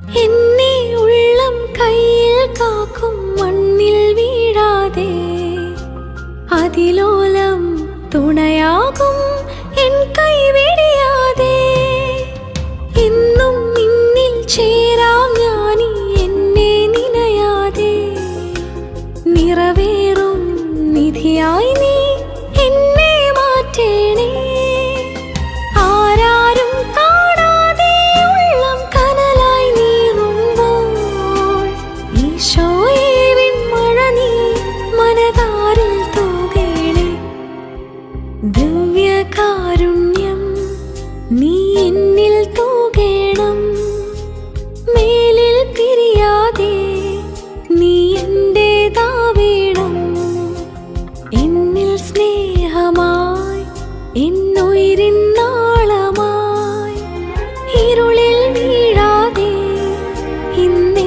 എന്നെ ഉള്ളം കയ്യിൽ കാക്കും മണ്ണിൽ വീഴാതെ അതിലോലം തുണയാകും എൻ കൈ വെടിയാതെ എന്നും നിന്നിൽ ചേരാം ഞാനീ എന്നെ നിനയാതെ നിറവേറും നിധിയായി നീ എന്നെ മാറ്റേണേ ആരാരും കാണാതെ ഉള്ളം കനലായി നീറുമ്പോൾ ഈശോയെ വിൺമഴ നീ മനതാരിൽ തൂകേണേ ദിവ്യകാരുണ്യം നീ എന്നിൽ തൂകേണം മേലിൽ പിരിയാതെ നീ എന്റേതാവേണം എന്നിൽ സ്നേഹമായി എന്നുയിരിൻ നാളമായി ഇരുളിൽ വീഴാതെ ഇന്ന്